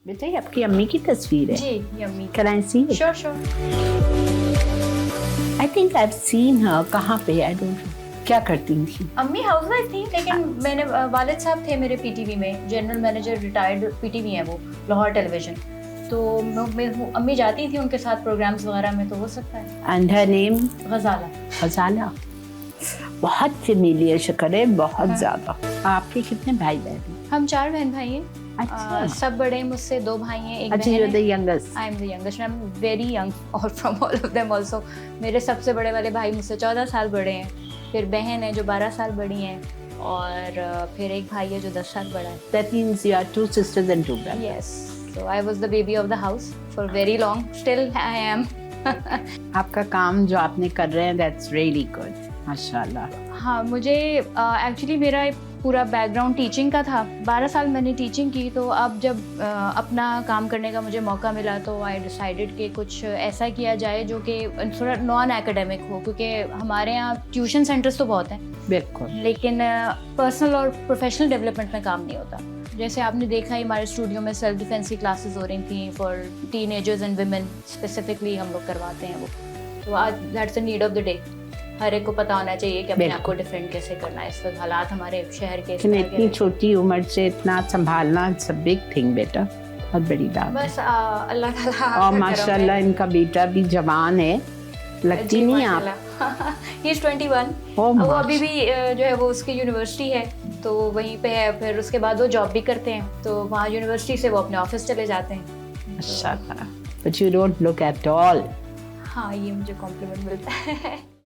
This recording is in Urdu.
بیٹا یہ آپ کی امی کی تصویر ہے؟ جی یہ امی. Can I see it? Sure. I think I've seen her. کہاں پہ؟ I don't know. کیا کرتی تھی؟ امی ہاؤس وائف تھی، لیکن میں نے والد صاحب تھے میرے پی ٹی وی میں، general manager retired P T V ہیں وہ، لاہور ٹیلی ویژن. تو امی جاتی تھی ان کے ساتھ پروگرامز وغیرہ میں، تو ہو سکتا ہے. And her name? Ghazala. Ghazala. بہت فیملیئر شکل ہے، بہت زیادہ. آپ کے کتنے بھائی بہن ہیں؟ ہم 4 بہن بھائی ہیں. اچھا. سب بڑے ہیں مجھ سے، 2 بھائی ہیں، ایک اچھا بہن you're ہے. the youngest. I am the youngest. I'm very young from all of them also. میرے سب سے بڑے والے بھائی مجھ سے 14 سال بڑے ہیں، پھر بہن ہے جو 12 سال بڑی ہیں، اور پھر ایک بھائی ہے جو 10 سال بڑا ہے. That means you are 2 sisters and 2 brothers. Yes. So I was the baby of the house for very long. Still I am. آپ کا کام جو آپ نے کر رہے ہیں that's really good. ماشاء اللہ. ہاں مجھے ایکچولی میرا پورا بیک گراؤنڈ ٹیچنگ کا تھا. 12 سال میں نے ٹیچنگ کی، تو اب جب اپنا کام کرنے کا مجھے موقع ملا تو آئی ڈیسائیڈڈ کہ کچھ ایسا کیا جائے جو کہ تھوڑا نان ایکیڈیمک ہو، کیونکہ ہمارے یہاں ٹیوشن سینٹرز تو بہت ہیں بالکل، لیکن پرسنل اور پروفیشنل ڈیولپمنٹ میں کام نہیں ہوتا. جیسے آپ نے دیکھا ہی ہمارے اسٹوڈیو میں سیلف ڈیفینس کی کلاسز ہو رہی تھیں for teenagers and women, specifically ہم لوگ کرواتے ہیں وہ. تو آج that's a need of the day. ہر ایک کو پتہ ہونا چاہیے کہ اپنے آپ کو ڈیفینڈ کیسے کرنا ہے. اس وقت حالات ہمارے شہر کے اتنی چھوٹی عمر سے اتنا سنبھالنا اٹس اے بگ تھنگ بیٹا، بہت بڑی بات. بس اللہ تعالیٰ. اور ماشاء اللہ ان کا بیٹا بھی جوان ہے، لگتی نہیں آپ. ہی از 21. وہ ابھی بھی جو ہے وہ اس کی یونیورسٹی ہے تو وہیں پہ ہے، پھر اس کے بعد وہ جاب بھی کرتے ہیں، تو وہاں یونیورسٹی سے وہ اپنے آفس چلے جاتے ہیں. ماشاء اللہ. But you don't look at all. ہاں یہ مجھے کمپلیمنٹ ملتا ہے.